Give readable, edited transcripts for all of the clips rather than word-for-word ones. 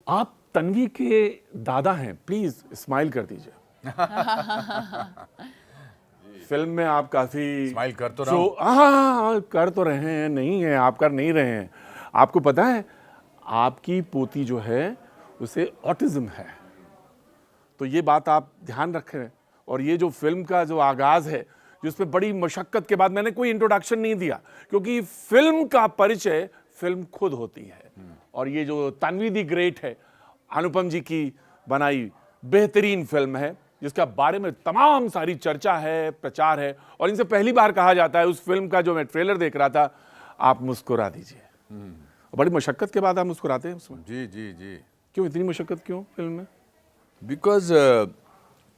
आप तन्वी के दादा हैं, प्लीज स्माइल कर दीजिए। फिल्म में आप काफी स्माइल कर तो रहा हूं। हाँ कर तो रहे हैं, नहीं है आप कर नहीं रहे हैं। आपको पता है आपकी पोती जो है उसे ऑटिज्म है, तो ये बात आप ध्यान रखें। और ये जो फिल्म का जो आगाज है, जिसमें बड़ी मशक्कत के बाद, मैंने कोई इंट्रोडक्शन नहीं दिया क्योंकि फिल्म का परिचय फिल्म खुद होती है। और ये जो तन्वी द ग्रेट है, अनुपम जी की बनाई बेहतरीन फिल्म है, जिसका बारे में तमाम सारी चर्चा है, प्रचार है। और इनसे पहली बार कहा जाता है, उस फिल्म का जो मैं ट्रेलर देख रहा था, आप मुस्कुरा दीजिए। बड़ी मशक्कत के बाद आप मुस्कुराते हैं उसमें। जी जी जी। क्यों इतनी मशक्कत क्यों फिल्म में? बिकॉज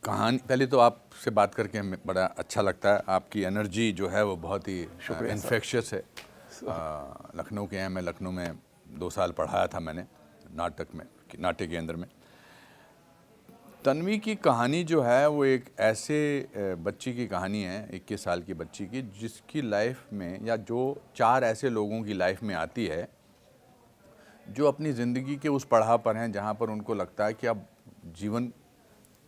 कहानी, पहले तो आपसे बात करके हमें बड़ा अच्छा लगता है। आपकी एनर्जी जो है वो बहुत ही इन्फेक्शियस है। लखनऊ के हैं, मैं लखनऊ में 2 साल पढ़ाया था मैंने नाटक में, नाट्य केंद्र में। तन्वी की कहानी जो है वो एक ऐसे बच्ची की कहानी है, 21 साल की बच्ची की, जिसकी लाइफ में, या जो 4 ऐसे लोगों की लाइफ में आती है जो अपनी ज़िंदगी के उस पड़ाव पर हैं जहाँ पर उनको लगता है कि अब जीवन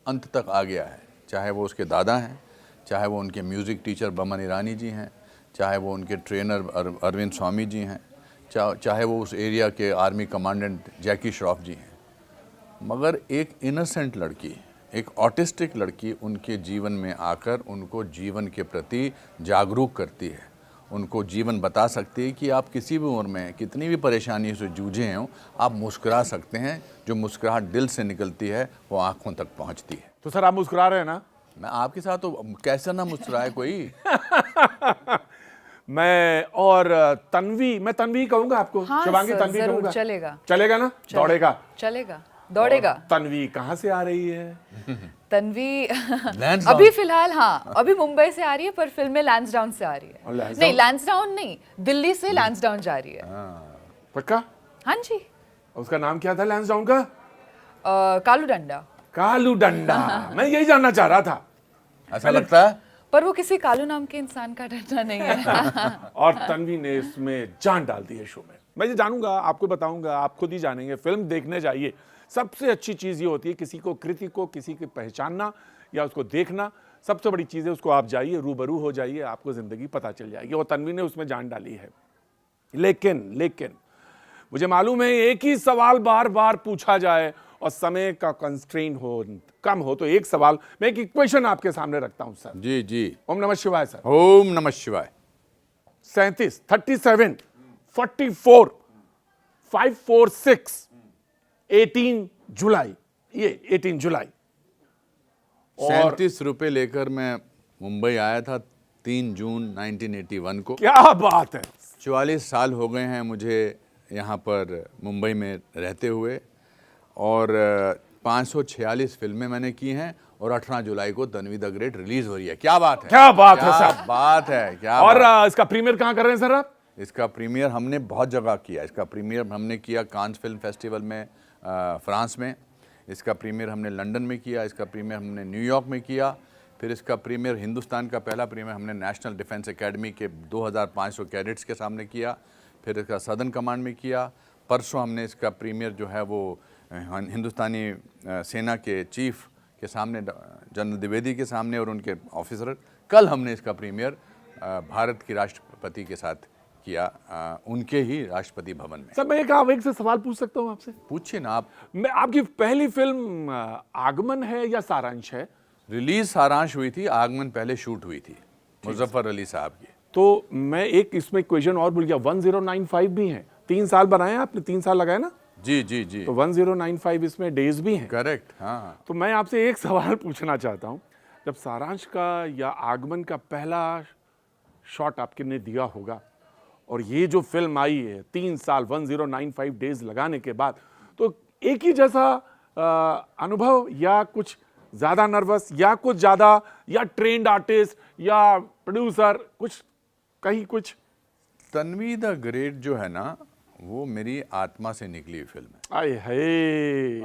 अंत तक आ गया है। चाहे वो उसके दादा हैं, चाहे वो उनके म्यूज़िक टीचर बमन ईरानी जी हैं, चाहे वो उनके ट्रेनर अरविंद स्वामी जी हैं, चाहे वो उस एरिया के आर्मी कमांडेंट जैकी श्रॉफ जी हैं। मगर एक इनोसेंट लड़की, एक ऑटिस्टिक लड़की उनके जीवन में आकर उनको जीवन के प्रति जागरूक करती है, उनको जीवन बता सकती है कि आप किसी भी उम्र में कितनी भी परेशानी से जूझे हों, आप मुस्कुरा सकते हैं। जो मुस्कुराहट दिल से निकलती है वो आंखों तक पहुंचती है। तो सर आप मुस्कुरा रहे हैं ना? मैं आपके साथ तो कैसे ना मुस्कुराए कोई। मैं तन्वी कहूंगा आपको। हाँ शिवांगी सर, तन्वी जरूर, कहूंगा। चलेगा। चलेगा ना? दौड़ेगा। दौड़ेगा। तन्वी कहाँ से आ रही है? तन्वी लैंसडाउन। अभी फिलहाल हाँ, अभी मुंबई से आ रही है, पर फिल्म में लैंसडाउन से आ रही है। और लैंसडाउन? नहीं, लैंसडाउन नहीं, दिल्ली से लैंसडाउन जा रही है। पक्का? हाँ जी। उसका नाम क्या था लैंसडाउन का? कालू डंडा। कालू डंडा। मैं यही जानना चाह रहा था। ऐसा लगता है, पर वो किसी कालू नाम के इंसान का डंडा नहीं है। और तन्वी ने इसमें जान डाल दी है शो में। मैं ये जानूंगा, आपको बताऊंगा, आप खुद ही जानेंगे। फिल्म देखने जाइए। सबसे अच्छी चीज ये होती है किसी को, कृति को किसी की पहचानना या उसको देखना। सबसे बड़ी चीज है उसको आप जाइए, रूबरू हो जाइए, आपको जिंदगी पता चल जाएगी। और तन्वी ने उसमें जान डाली है। लेकिन मुझे मालूम है एक ही सवाल बार बार पूछा जाए और समय का कंस्ट्रेन हो, कम हो, तो एक सवाल, मैं एक इक्वेशन आपके सामने रखता हूं सर। जी जी। ओम नमः शिवाय सर। ओम नमः शिवाय। 37, 37, 44, 546, 18 जुलाई, ये 18 जुलाई। 37 रुपए लेकर मैं मुंबई आया था 3 जून 1981 को। क्या बात है। 44 साल हो गए हैं मुझे यहाँ पर मुंबई में रहते हुए, और 546 फिल्में मैंने की हैं, और 18 जुलाई को तन्वी द ग्रेट रिलीज हो रही है। क्या बात है, क्या बात है सर। क्या बात है, क्या और बात। इसका प्रीमियर कहाँ कर रहे हैं सर आप? इसका प्रीमियर हमने बहुत जगह किया। इसका प्रीमियर हमने किया कांस फिल्म फेस्टिवल में, फ्रांस में। इसका प्रीमियर हमने लंदन में किया। इसका प्रीमियर हमने न्यूयॉर्क में किया। फिर इसका प्रीमियर, हिंदुस्तान का पहला प्रीमियर हमने नेशनल डिफेंस एकेडमी के 2500 कैडेट्स के सामने किया। फिर इसका सदर्न कमांड में किया। परसों हमने इसका प्रीमियर जो है वो हिंदुस्तानी सेना के चीफ के सामने, जनरल द्विवेदी के सामने और उनके ऑफिसर। कल हमने इसका प्रीमियर भारत की राष्ट्रपति के साथ किया, उनके ही राष्ट्रपति भवन में। सर मैं एक से सवाल पूछ सकता हूँ आपसे? पूछिए ना आप। मैं, आपकी पहली फिल्म आगमन है या सारांश है? रिलीज सारांश हुई थी, आगमन पहले शूट हुई थी मुजफ्फर अली साहब की। तो मैं एक इसमें क्वेश्चन और भूल गया, 1095 भी है। 3 साल बनाए आपने, 3 साल लगाए ना? जी जी जी। तो 1095 इसमें डेज भी हैं। करेक्ट, हाँ। तो मैं आपसे एक सवाल पूछना चाहता हूँ, जब सारांश का या आगमन का पहला शॉट आपके ने दिया होगा, और ये जो फिल्म आई है 3 साल 1095 डेज लगाने के बाद, तो एक ही जैसा अनुभव, या कुछ ज्यादा नर्वस, या कुछ ज्यादा, या ट्रेंड आर्टिस्ट या प्रोड्यूसर, कुछ कहीं कुछ? तन्वी द ग्रेट जो है ना, वो मेरी आत्मा से निकली हुई फिल्म है। आए है।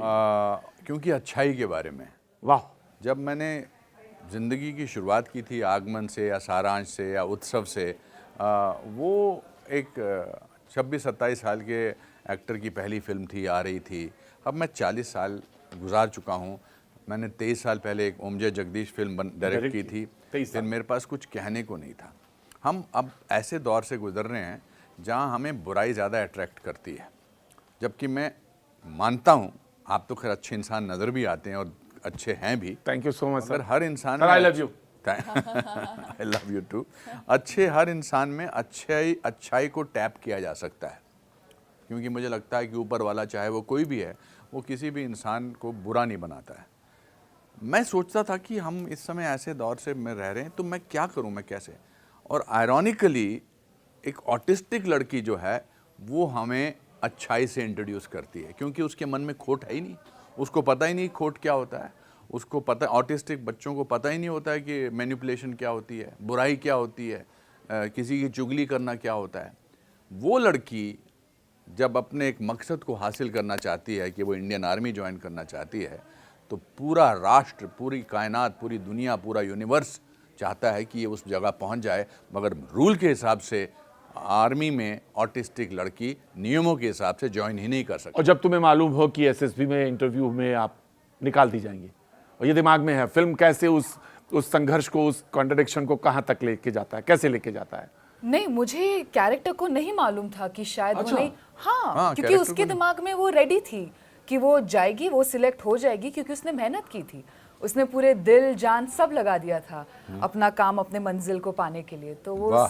क्योंकि अच्छाई के बारे में। वाह। जब मैंने जिंदगी की शुरुआत की थी आगमन से या सारांश से या उत्सव से, वो एक 26-27 साल के एक्टर की पहली फिल्म थी, आ रही थी। अब मैं 40 साल गुजार चुका हूँ। मैंने 23 साल पहले एक ओमजे जगदीश फिल्म डायरेक्ट की थी, 23 फिर मेरे पास कुछ कहने को नहीं था। हम अब ऐसे दौर से गुजर रहे हैं जहाँ हमें बुराई ज़्यादा अट्रैक्ट करती है, जबकि मैं मानता हूँ आप तो खैर अच्छे इंसान नज़र भी आते हैं और अच्छे हैं भी। थैंक यू सो मच अगर सर। हर इंसान I love you. I love you too. हर इंसान में अच्छाई को टैप किया जा सकता है, क्योंकि मुझे लगता है कि ऊपर वाला चाहे वो कोई भी है, वो किसी भी इंसान को बुरा नहीं बनाता है। मैं सोचता था कि हम इस समय ऐसे दौर से में रह रहे हैं, तो मैं क्या करूं, मैं कैसे। और आयरॉनिकली एक ऑटिस्टिक लड़की जो है वो हमें अच्छाई से इंट्रोड्यूस करती है, क्योंकि उसके मन में खोट है ही नहीं, उसको पता ही नहीं खोट क्या होता है। उसको पता, ऑटिस्टिक बच्चों को पता ही नहीं होता है कि मैनिपुलेशन क्या होती है, बुराई क्या होती है, किसी की चुगली करना क्या होता है। वो लड़की जब अपने एक मकसद को हासिल करना चाहती है कि वो इंडियन आर्मी ज्वाइन करना चाहती है, तो पूरा राष्ट्र, पूरी कायनात, पूरी दुनिया, पूरा यूनिवर्स चाहता है कि ये उस जगह पहुंच जाए, मगर रूल के हिसाब से आर्मी में ऑटिस्टिक लड़की नियमों के हिसाब से ज्वाइन ही नहीं कर सकती। और जब तुम्हें मालूम हो कि एसएसबी में इंटरव्यू में आप निकाल दी जाएंगी, और ये दिमाग में है, फिल्म कैसे उस संघर्ष को, उस कॉन्ट्रडिक्शन को कहाँ तक लेके जाता है, कैसे लेके जाता है? नहीं, मुझे कैरेक्टर को नहीं मालूम था कि शायद वो अच्छा। नहीं। हाँ, क्योंकि कैरेक्टर उसके को दिमाग में वो रेडी थी कि वो जाएगी, वो सिलेक्ट हो जाएगी, क्योंकि उसने मेहनत की थी, उसने पूरे दिल जान सब लगा दिया था अपना काम, अपने मंजिल को पाने के लिए। तो वो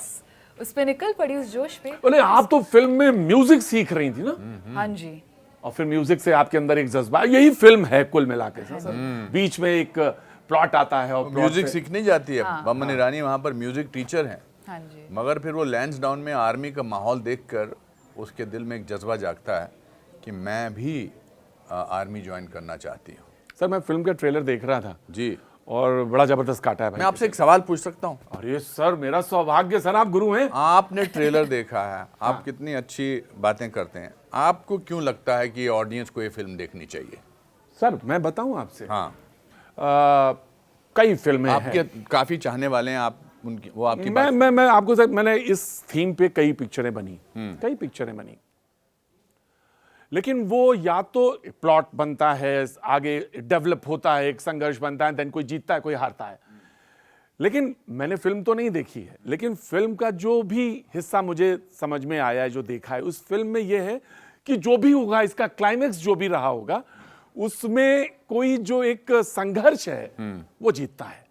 उस पे निकल पड़ी, उस जोश पे। बोले आप तो फिल्म में म्यूजिक सीख रही थी ना? हाँ जी। और फिर म्यूजिक से आपके अंदर एक जज्बा, यही फिल्म है कुल मिला के सर। बीच में एक प्लॉट आता है और म्यूजिक सीखने जाती है। बमन ईरानी वहाँ पर म्यूजिक टीचर हैं, हाँ जी। मगर फिर वो लैंसडाउन में आर्मी का माहौल देखकर उसके दिल में एक जज्बा जागता है कि मैं भी आर्मी ज्वाइन करना चाहती हूँ। सर मैं फिल्म का ट्रेलर देख रहा था जी, और बड़ा जबरदस्त काटा है भाई। मैं आपसे एक सवाल पूछ सकता हूँ? अरे सर मेरा सौभाग्य सर, आप गुरु हैं। आपने ट्रेलर देखा है, आप कितनी अच्छी बातें करते हैं, आपको क्यों लगता है कि ऑडियंस को ये फिल्म देखनी चाहिए? सर मैं बताऊं आपसे, हाँ, कई फिल्में आपके हैं। काफी चाहने वाले हैं आप, उनकी वो आपकी मैं आपको सर, मैंने इस थीम पे कई पिक्चरें बनी, लेकिन वो या तो प्लॉट बनता है, आगे डेवलप होता है, एक संघर्ष बनता है, देन कोई जीतता है, कोई हारता है। लेकिन मैंने फिल्म तो नहीं देखी है, लेकिन फिल्म का जो भी हिस्सा मुझे समझ में आया है, जो देखा है, उस फिल्म में यह है कि जो भी होगा, इसका क्लाइमेक्स जो भी रहा होगा, उसमें कोई जो एक संघर्ष है वो जीतता है।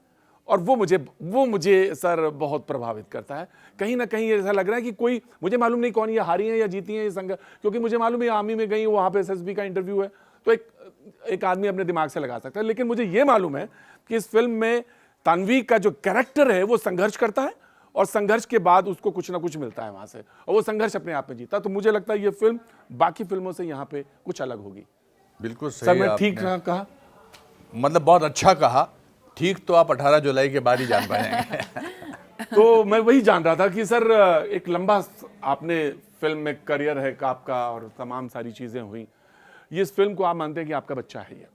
और वो मुझे सर बहुत प्रभावित करता है। कहीं ना कहीं ऐसा लग रहा है कि कोई, मुझे मालूम नहीं कौन ये हारी हैं या जीती हैं ये संघर्ष, क्योंकि मुझे मालूम है आर्मी में गई, वहां पे एसएसबी का इंटरव्यू है, तो एक आदमी अपने दिमाग से लगा सकता है। लेकिन मुझे ये मालूम है कि इस फिल्म में तानवी का जो कैरेक्टर है वो संघर्ष करता है, और संघर्ष के बाद उसको कुछ ना कुछ मिलता है वहां से, और वो संघर्ष अपने आप में जीता। तो मुझे लगता है ये फिल्म बाकी फिल्मों से यहाँ पे कुछ अलग होगी। बिल्कुल सही। सर मैं ठीक कहा? मतलब बहुत अच्छा कहा। ठीक तो आप 18 जुलाई के बाद ही जान पाएंगे। तो मैं वही जान रहा था कि सर एक लंबा आपने फिल्म में करियर है आपका, और तमाम सारी चीजें हुई, ये इस फिल्म को आप मानते हैं कि आपका बच्चा है ये?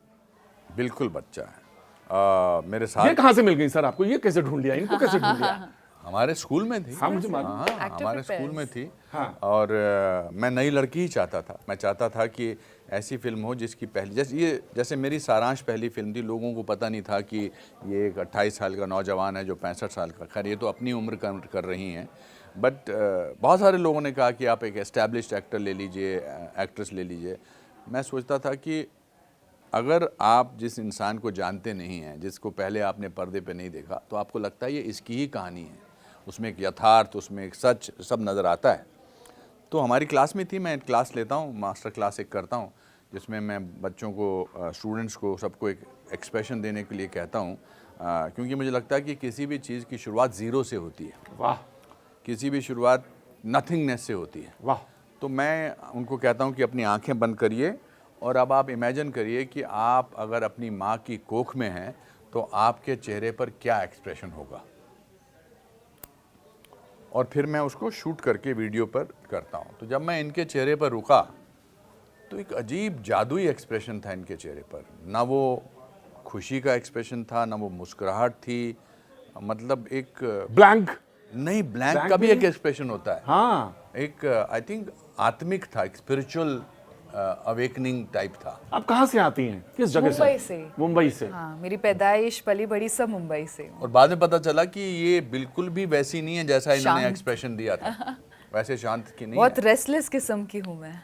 बिल्कुल बच्चा है। मेरे साथ ये कहाँ से मिल गई सर आपको? ये कैसे ढूंढ लिया, इनको कैसे ढूंढ लिया? हमारे स्कूल में थी। हाँ मुझे मालूम। हाँ, हमारे स्कूल में थी। हाँ। और मैं नई लड़की ही चाहता था। मैं चाहता था कि ऐसी फिल्म हो जिसकी पहली, जैसे मेरी सारांश पहली फिल्म थी, लोगों को पता नहीं था कि ये एक 28 साल का नौजवान है जो 65 साल का, खैर ये तो अपनी उम्र कर रही हैं, बट बहुत सारे लोगों ने कहा कि आप एक एस्टैब्लिश्ड एक्टर ले लीजिए, एक्ट्रेस ले लीजिए। मैं सोचता था कि अगर आप जिस इंसान को जानते नहीं हैं, जिसको पहले आपने पर्दे पे नहीं देखा, तो आपको लगता है ये इसकी ही कहानी है, उसमें एक यथार्थ, उसमें एक सच सब नज़र आता है। तो हमारी क्लास में थी, मैं क्लास लेता हूँ, मास्टर क्लास एक करता हूँ, जिसमें मैं बच्चों को, स्टूडेंट्स को, सबको एक एक्सप्रेशन देने के लिए कहता हूँ, क्योंकि मुझे लगता है कि किसी भी चीज़ की शुरुआत ज़ीरो से होती है। वाह। किसी भी शुरुआत नथिंगनेस से होती है। वाह। तो मैं उनको कहता हूँ कि अपनी आंखें बंद करिए, और अब आप इमेजिन करिए कि आप अगर अपनी माँ की कोख में हैं, तो आपके चेहरे पर क्या एक्सप्रेशन होगा। और फिर मैं उसको शूट करके वीडियो पर करता हूँ। तो जब मैं इनके चेहरे पर रुका, तो एक अजीब जादुई एक्सप्रेशन था इनके चेहरे पर। ना वो खुशी का एक्सप्रेशन था, ना वो मुस्कुराहट थी, मतलब एक ब्लैंक नहीं, ब्लैंक का भी एक एक्सप्रेशन होता है। हाँ, एक आई थिंक आत्मिक था, एक स्पिरिचुअल अवेकनिंग टाइप था। आप कहाँ से आती हैं, किस जगह से? मुंबई से। मुंबई से। हाँ, मेरी पैदाइश पली बड़ी सब मुंबई से हूँ। और बाद में पता चला कि ये बिल्कुल भी वैसी नहीं है जैसा इन्होंने शांत। एक्सप्रेशन दिया था, वैसे शांत की नहीं बहुत है। रेस्टलेस किस्म की हूँ मैं।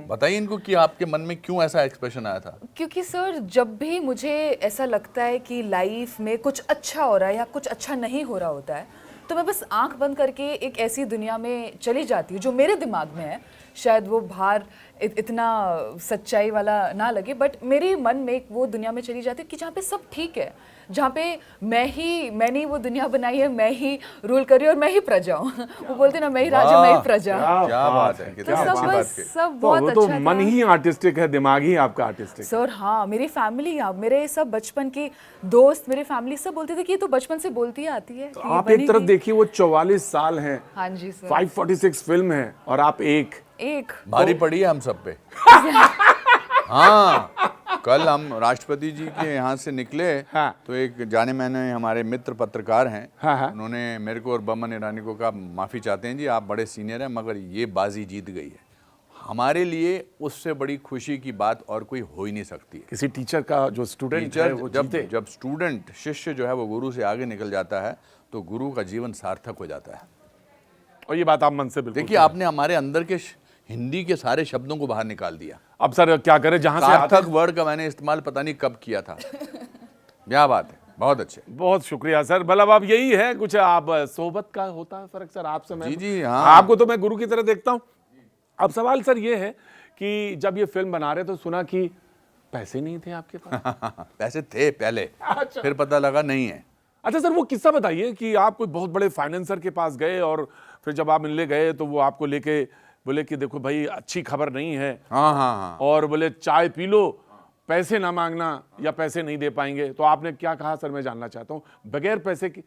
बताइए इनको कि आपके मन में क्यों ऐसा एक्सप्रेशन आया था। क्योंकि सर जब भी मुझे ऐसा लगता है कि लाइफ में कुछ अच्छा हो रहा है या कुछ अच्छा नहीं हो रहा होता है, तो मैं बस आंख बंद करके एक ऐसी दुनिया में चली जाती हूँ जो मेरे दिमाग में है। शायद वो बाहर इतना सच्चाई वाला ना लगे, बट मेरे मन में एक वो दुनिया में चली जाती है कि जहाँ पे सब ठीक है, जहाँ पे मैंने वो दुनिया बनाई है, मैं ही रूल कर रही हूँ और मैं ही प्रजा हूँ। वो बोलते ना, मैं ही राजा मैं ही प्रजा। क्या बात है, तो कितनी सब अच्छी बात बस कही। सब तो बहुत वो तो अच्छा मन था। ही आर्टिस्टिक है, दिमाग ही आपका आर्टिस्टिक। सर हाँ, मेरी फैमिली, मेरे सब बचपन की दोस्त, मेरी फैमिली सब बोलते थे कि ये तो बचपन से बोलती आती है। तो कि ये आप एक तरफ बनेगी। देखिए, वो 44 साल हैं, हाँ जी सर। 546 फिल्म है, और आप एक भारी पड़ी है हम सब पे। हाँ, कल हम राष्ट्रपति जी के यहाँ से निकले, हाँ। तो एक जाने माने हमारे मित्र पत्रकार हैं, हाँ, हाँ। उन्होंने मेरे को और बमन ईरानी को कहा माफ़ी चाहते हैं जी, आप बड़े सीनियर हैं मगर ये बाजी जीत गई है। हमारे लिए उससे बड़ी खुशी की बात और कोई हो ही नहीं सकती है। किसी टीचर का जो स्टूडेंट है वो जीते। जब स्टूडेंट, शिष्य जो है वो गुरु से आगे निकल जाता है तो गुरु का जीवन सार्थक हो जाता है। और ये बात आप मन से बिल्कुल। देखिए, आपने हमारे अंदर के हिंदी के सारे शब्दों को बाहर निकाल दिया। अब सर क्या करें, जहां से आते सार्थक वर्ड का मैंने इस्तेमाल पता नहीं कब किया था। क्या बात है, बहुत अच्छे। बहुत शुक्रिया सर। मतलब अब यही है कुछ, आप सोबत का होता है फर्क सर, आपसे मैं। जी जी, हाँ। आपको तो मैं गुरु की तरह देखता हूँ। अब सवाल सर ये है कि जब ये फिल्म बना रहे तो सुना कि पैसे नहीं थे आपके पास। पैसे थे पहले, अच्छा। फिर पता लगा नहीं है। अच्छा सर, वो किस्सा बताइए कि आप कोई बहुत बड़े फाइनेंसर के पास गए और फिर जब आप मिलने गए तो वो आपको लेके बोले कि देखो भाई अच्छी खबर नहीं है, हाँ हाँ हाँ। और बोले चाय पी लो, पैसे ना मांगना या पैसे नहीं दे पाएंगे। तो आपने क्या कहा सर, मैं जानना चाहता हूँ बगैर पैसे की।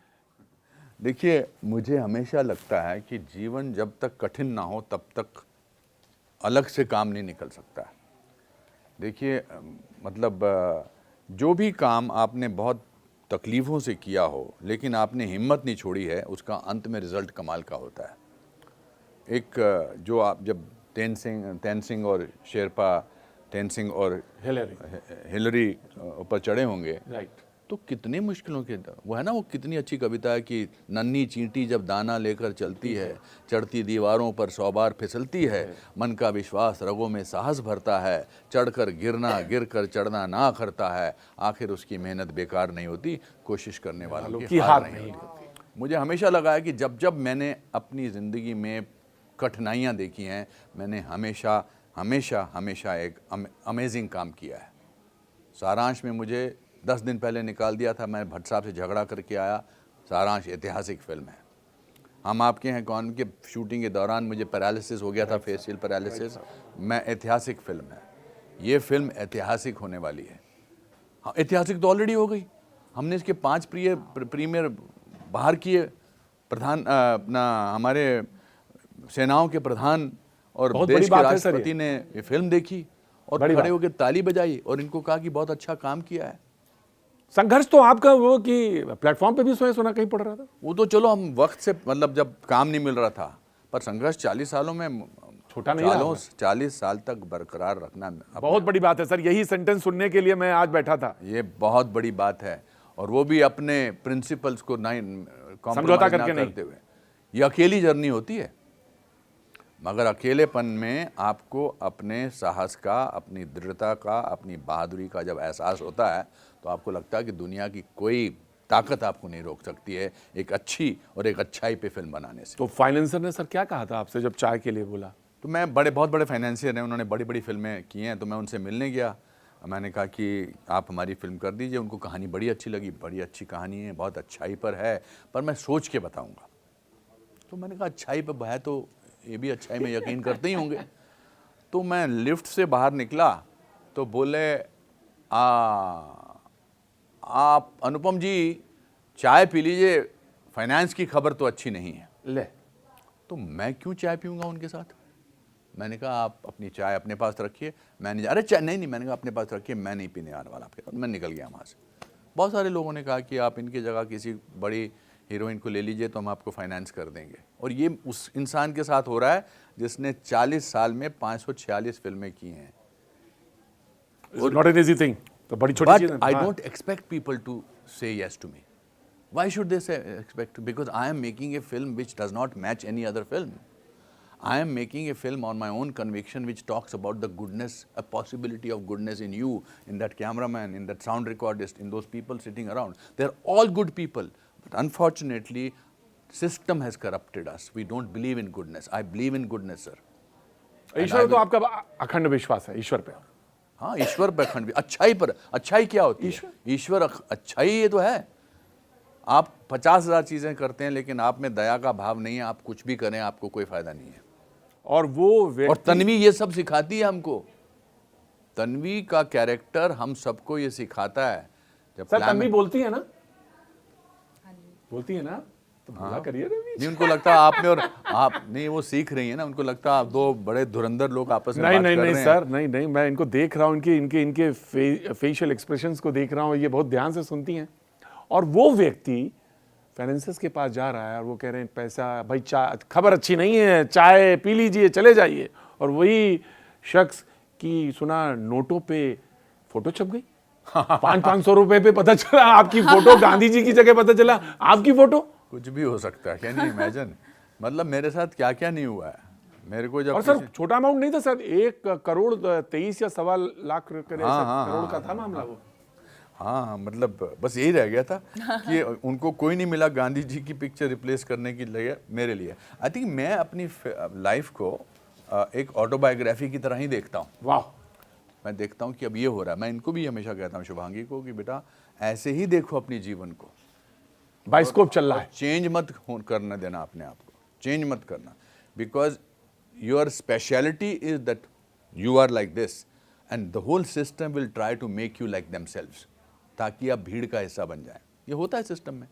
देखिए, मुझे हमेशा लगता है कि जीवन जब तक कठिन ना हो तब तक अलग से काम नहीं निकल सकता। देखिए, मतलब जो भी काम आपने बहुत तकलीफ़ों से किया हो लेकिन आपने हिम्मत नहीं छोड़ी है, उसका अंत में रिज़ल्ट कमाल का होता है। एक जो आप जब तेनसिंग और शेरपा, तेनसिंग और हिलरी ऊपर चढ़े होंगे, राइट, तो कितनी मुश्किलों के, वो है ना, वो कितनी अच्छी कविता है कि नन्ही चींटी जब दाना लेकर चलती है, चढ़ती दीवारों पर 100 बार फिसलती है, मन का विश्वास रगों में साहस भरता है, चढ़कर गिरना गिर कर चढ़ना ना करता है, आखिर उसकी मेहनत बेकार नहीं होती, कोशिश करने वालों की हार नहीं होती। मुझे हमेशा लगा है कि जब जब मैंने अपनी ज़िंदगी में कठिनाइयाँ देखी हैं, मैंने हमेशा हमेशा हमेशा एक अमेजिंग काम किया है। सारांश में मुझे 10 दिन पहले निकाल दिया था, मैं भट्ट साहब से झगड़ा करके आया। सारांश ऐतिहासिक फिल्म है। हम आपके हैं कौन के शूटिंग के दौरान मुझे पैरालिसिस हो गया था, फेशियल पैरालिसिस। मैं ऐतिहासिक फिल्म है, ये फिल्म ऐतिहासिक होने वाली है। हाँ, ऐतिहासिक तो ऑलरेडी हो गई। हमने इसके 5 प्रीमियर बाहर किए। प्रधान अपना हमारे सेनाओं के प्रधान और देश के राष्ट्रपति ने ये फिल्म देखी और खड़े होकर ताली बजाई और इनको कहा कि बहुत अच्छा काम किया है। संघर्ष तो आपका वो कि प्लेटफॉर्म पे भी सुना कहीं पड़ रहा था। वो तो चलो हम वक्त से, मतलब जब काम नहीं मिल रहा था, पर संघर्ष 40 सालों में छोटा नहीं रहा। 40 साल तक बरकरार रखना बहुत बड़ी बात है सर। यही सेंटेंस सुनने के लिए मैं आज बैठा था। ये बहुत बड़ी बात है, और वो भी अपने प्रिंसिपल्स को समझौता करके करते हुए। ये अकेली जर्नी होती है, मगर अकेलेपन में आपको अपने साहस का, अपनी दृढ़ता का, अपनी बहादुरी का जब एहसास होता है तो आपको लगता है कि दुनिया की कोई ताकत आपको नहीं रोक सकती है एक अच्छी और एक अच्छाई पे फिल्म बनाने से। तो फाइनेंसर ने सर क्या कहा था आपसे जब चाय के लिए बोला? तो मैं बहुत बड़े फाइनेंशियर हैं, उन्होंने बड़ी बड़ी फिल्में की हैं, तो मैं उनसे मिलने गया। मैंने कहा कि आप हमारी फिल्म कर दीजिए। उनको कहानी बड़ी अच्छी लगी, बड़ी अच्छी कहानी है, बहुत अच्छाई पर है, पर मैं सोच के बताऊँगा। तो मैंने कहा अच्छाई पर है तो ये भी अच्छाई में यकीन करते ही होंगे। तो मैं लिफ्ट से बाहर निकला तो बोले, आप अनुपम जी चाय पी लीजिए, फाइनेंस की खबर तो अच्छी नहीं है। ले, तो मैं क्यों चाय पीऊँगा उनके साथ? मैंने कहा आप अपनी चाय अपने पास रखिए, मैं नहीं। अरे चाय नहीं, मैंने कहा अपने पास रखिए, मैं नहीं पीने आने वाला आपके साथ। मैं निकल गया वहाँ से। बहुत सारे लोगों ने कहा कि आप इनकी जगह किसी बड़ी हीरोइन को ले लीजिए तो हम आपको फाइनेंस कर देंगे। और ये उस इंसान के साथ हो रहा है जिसने 40 साल में 546 फिल्में की हैं। नॉट एन इजी थिंग, तो बड़ी छोटी चीज है। But I don't expect people to say yes to me. Why should they say expect? Because I am making a film which does not match any other film. I am making a film on my own conviction which talks about the goodness, a possibility of goodness in you, in that cameraman, in that sound recordist, in those people sitting around. They're all good people. But unfortunately, system has corrupted us. We don't believe in goodness. I believe in goodness, sir. ईश्वर तो आपका अखंड विश्वास है ईश्वर पे। हाँ, ईश्वर पर अखंड, अच्छाई पर, अच्छाई क्या होती है? ईश्वर अच्छाई ये तो है। आप 50,000 चीजें करते हैं लेकिन आप में दया का भाव नहीं है, आप कुछ भी करें आपको कोई फायदा नहीं है। और वो और तन्वी ये सब सिखाती है हमको। तन्वी का कैरेक्टर हम सबको ये सिखाता है। जब सर तन्वी बोलती है ना, बोलती है ना, तो बोला करिए ना। नहीं, उनको लगता है आप में और आप नहीं, वो सीख रही है ना, उनको लगता है आप दो बड़े धुरंधर लोग आपस में बात कर रहे हैं। सर नहीं, मैं इनको देख रहा हूँ, इनके फेशियल एक्सप्रेशंस को देख रहा हूँ, ये बहुत ध्यान से सुनती हैं। और वो व्यक्ति फाइनेंसिस के पास जा रहा है और वो कह रहे हैं पैसा भाई, चाय खबर अच्छी नहीं है, चाय पी लीजिए चले जाइए। और वही शख्स की सुना नोटों पे फोटो छप गई, 500 रुपए पे पता चला आपकी फोटो, गांधी जी की जगह पता चला आपकी फोटो। कुछ भी हो सकता है, कैन यू इमेजिन? मतलब मेरे साथ क्या क्या नहीं हुआ है मेरे को। जब और सर छोटा अमाउंट नहीं था सर, 1 करोड़ 23 या 1.25 लाख करोड़ का था मामला वो। हाँ, मतलब बस यही रह गया था कि उनको कोई नहीं मिला गांधी जी की पिक्चर रिप्लेस करने के लिए मेरे लिए। आई थिंक मैं अपनी लाइफ को एक ऑटोबायोग्राफी की तरह ही देखता हूँ। वाह। मैं देखता हूँ कि अब ये हो रहा है। मैं इनको भी हमेशा कहता हूँ, शुभांगी को, कि बेटा ऐसे ही देखो अपनी जीवन को, बाइस्कोप चल रहा है। चेंज मत करने देना अपने आप को, चेंज मत करना। Because your speciality is that you are like this and the whole system will try to make you like themselves, ताकि आप भीड़ का हिस्सा बन जाएं। ये होता है सिस्टम में,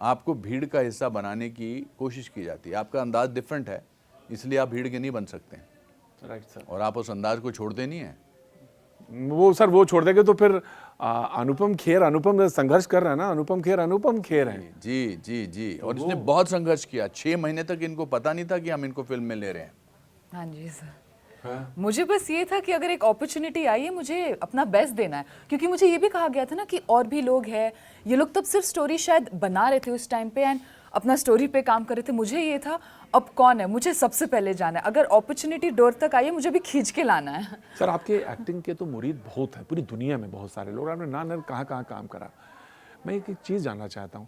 आपको भीड़ का हिस्सा बनाने की कोशिश की जाती है। आपका अंदाज डिफरेंट है इसलिए आप भीड़ के नहीं बन सकते। Right sir. और आप उस अंदाज को छोड़ते नहीं हैं। वो सर वो छोड़ देंगे तो फिर अनुपम संघर्ष कर रहा है ना, अनुपम खेर है। जी जी जी। और इसने बहुत संघर्ष किया। 6 महीने तक इनको पता नहीं था कि हम इनको फिल्म में ले रहे हैं। हाँ जी सर। मुझे बस ये था कि अगर एक अपॉर्चुनिटी आई है मुझे अपना बेस्ट देना है, क्योंकि मुझे ये भी कहा गया था ना कि और भी लोग हैं, ये लोग तब सिर्फ स्टोरी शायद बना रहे थे उस टाइम पे एंड अपना स्टोरी पे काम कर रहे थे। मुझे ये था अब कौन है, मुझे सबसे पहले जाना है। अगर अपॉर्चुनिटी डोर तक आई है मुझे भी खींच के लाना है। सर आपके एक्टिंग के तो मुरीद बहुत है पूरी दुनिया में, बहुत सारे लोग, आपने ना कहाँ काम करा। मैं एक चीज़ जानना चाहता हूँ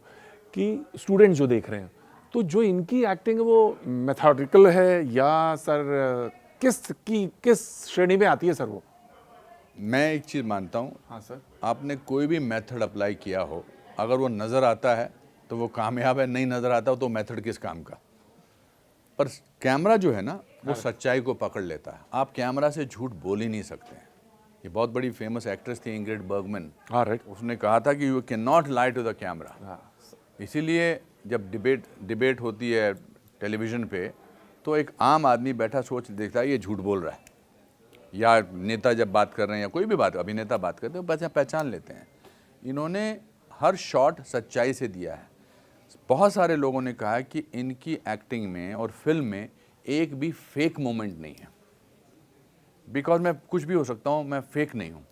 कि स्टूडेंट जो देख रहे हैं, तो जो इनकी एक्टिंग है वो मेथोडिकल है या सर किस श्रेणी में आती है सर वो? मैं एक चीज़ मानता हूँ। हाँ सर। आपने कोई भी मेथड अप्लाई किया हो, अगर वो नज़र आता है तो वो कामयाब है, नहीं नज़र आता हो तो मेथड किस काम का। पर कैमरा जो है ना वो सच्चाई को पकड़ लेता है। आप कैमरा से झूठ बोल ही नहीं सकते हैं। ये बहुत बड़ी फेमस एक्ट्रेस थी इंग्रिड बर्गमैन, उसने कहा था कि you can not lie to the camera. इसीलिए जब डिबेट होती है टेलीविज़न पे तो एक आम आदमी बैठा सोच देखता है ये झूठ बोल रहा है, या नेता जब बात कर रहे हैं या कोई भी बात, अभिनेता बात करते हैं, बच्चा पहचान लेते हैं। इन्होंने हर शॉट सच्चाई से दिया है। बहुत सारे लोगों ने कहा है कि इनकी एक्टिंग में और फिल्म में एक भी फेक मोमेंट नहीं है। बिकॉज मैं कुछ भी हो सकता हूँ, मैं फेक नहीं हूँ।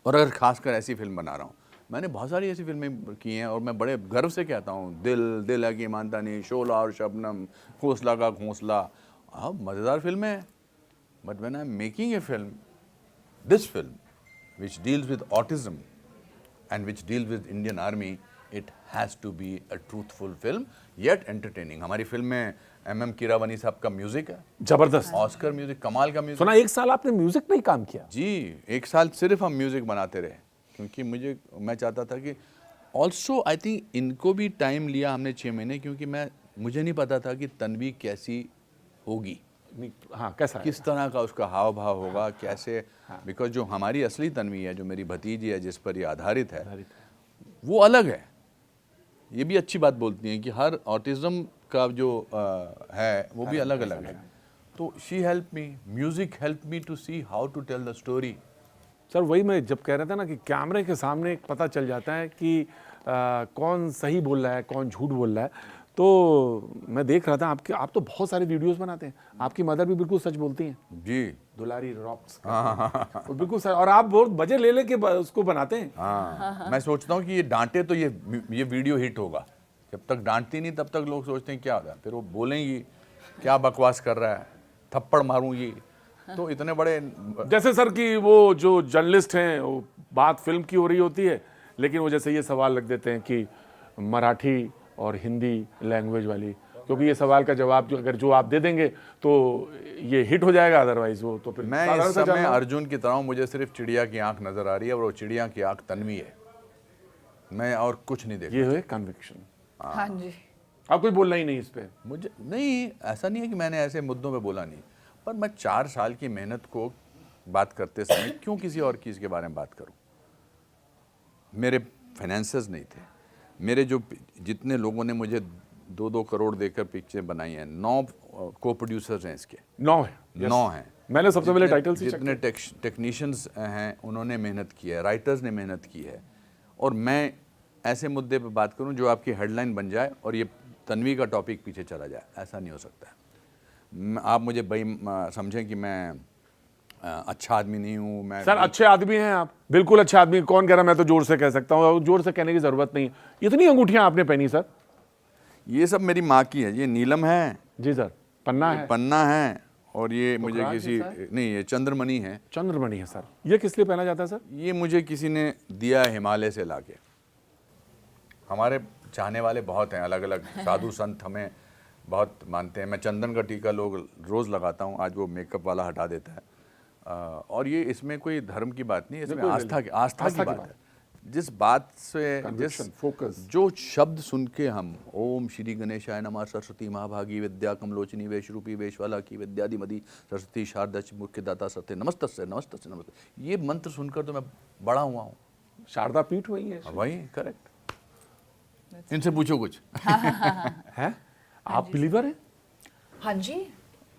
और अगर खासकर ऐसी फिल्म बना रहा हूँ, मैंने बहुत सारी ऐसी फिल्में की हैं और मैं बड़े गर्व से कहता हूँ, दिल है कि मानता नहीं, शोला और शबनम, घोंसला का घोंसला, अब मज़ेदार फिल्में हैं। But when I am making a film, this film which deals with autism and which deals with Indian army, it has to be a truthful film yet entertaining. हमारी फिल्म में MM कीरावानी साहब का म्यूजिक है, जबरदस्त, Oscar music, कमाल का music. सुना 1 साल आपने म्यूजिक पे ही काम किया? जी, 1 साल सिर्फ हम म्यूजिक बनाते रहे, क्योंकि मैं चाहता था कि ऑल्सो आई थिंक इनको भी टाइम लिया हमने 6 महीने, क्योंकि मुझे नहीं पता था कि तन्वी कैसी होगी। हाँ, कैसा किस तरह का उसका हाव भाव होगा, कैसे, बिकॉज जो हमारी असली तन्वी है, जो मेरी भतीजी है, जिस पर ये आधारित है, वो अलग है। ये भी अच्छी बात बोलती हैं कि हर ऑटिज्म का जो है वो भी अलग अलग है। तो she help me, music help me to see how to tell the story. Sir वही मैं जब कह रहा था ना कि कैमरे के सामने पता चल जाता है कि कौन सही बोल रहा है कौन झूठ बोल रहा है। तो मैं देख रहा था आप तो बहुत सारे वीडियोस बनाते हैं, आपकी मदर भी बिल्कुल सच बोलती हैं जी। दुलारी रॉक्स, वो बिल्कुल सच, और आप बहुत बजे ले लेके उसको बनाते हैं। हाँ, मैं सोचता हूँ कि ये डांटे तो ये वीडियो हिट होगा, जब तक डांटती नहीं तब तक लोग सोचते हैं क्या होता है, फिर वो बोलेंगी क्या बकवास कर रहा है, थप्पड़ मारूंगी। तो इतने बड़े जैसे सर कि वो जो जर्नलिस्ट हैं वो बात फिल्म की हो रही होती है, लेकिन वो जैसे ये सवाल रख देते हैं कि मराठी और हिंदी लैंग्वेज वाली, क्योंकि ये सवाल का जवाब जो आप दे देंगे तो ये हिट हो जाएगा, अदरवाइज वो तो फिर मैं साधारण इस सा समय जानना। अर्जुन की तरह हूं, मुझे सिर्फ चिड़िया की आंख नजर आ रही है और वो चिड़िया की आंख तन्वी है, मैं और कुछ नहीं देख ये है कन्विक्शन। हाँ जी। आप कुछ बोलना ही नहीं इस पे। मुझे नहीं, ऐसा नहीं है कि मैंने ऐसे मुद्दों पे बोला नहीं, पर मैं 4 साल की मेहनत को बात करते समय क्यों किसी और चीज़ के बारे में बात करूं। मेरे फाइनेंसर्स नहीं थे, मेरे जो जितने लोगों ने मुझे 2-2 करोड़ देकर पिक्चर बनाई हैं, 9 को प्रोड्यूसर्स हैं इसके, 9 है, 9 हैं। मैंने सबसे पहले टाइटल से जितने टेक्नीशियंस हैं उन्होंने मेहनत की है, राइटर्स ने मेहनत की है, और मैं ऐसे मुद्दे पे बात करूं जो आपकी हेडलाइन बन जाए और ये तन्वी का टॉपिक पीछे चला जाए, ऐसा नहीं हो सकता है। आप मुझे समझें कि मैं अच्छा आदमी नहीं हूँ। मैं सर अच्छे आदमी हैं आप, बिल्कुल अच्छे आदमी। कौन कह रहा मैं तो जोर से कह सकता हूँ, जोर से कहने की जरूरत नहीं। इतनी अंगूठियां आपने पहनी सर? ये सब मेरी माँ की है, ये नीलम है जी सर, पन्ना है, पन्ना है, और ये मुझे किसी नहीं, ये चंद्रमणि है। चंद्रमणि है सर। ये किस लिए पहना जाता है सर? ये मुझे किसी ने दिया है हिमालय से लाके। हमारे चाहने वाले बहुत हैं, अलग अलग साधु संत हमें बहुत मानते हैं। मैं चंदन का टीका लोग रोज़ लगाता हूँ, आज वो मेकअप वाला हटा देता है। और ये इसमें कोई धर्म की बात नहीं है, इसमें आस्था की बात है। जिस बात से फोकस, जो शब्द सुन के हम ओम श्री गणेशाय नमः सरस्वती महाभागी विद्या कमलोचनी वेशरूपी वेशवाला की विद्याधिमति सरस्वती शारदा मुख्य दाता सत्य नमस्तस्य नमस्तस्य नमस्ते, ये मंत्र सुनकर तो मैं बड़ा हुआ हूँ। शारदा पीठ वही है। वही करेक्ट। इनसे पूछो कुछ। है आप बिलीवर हैं? हाँ जी।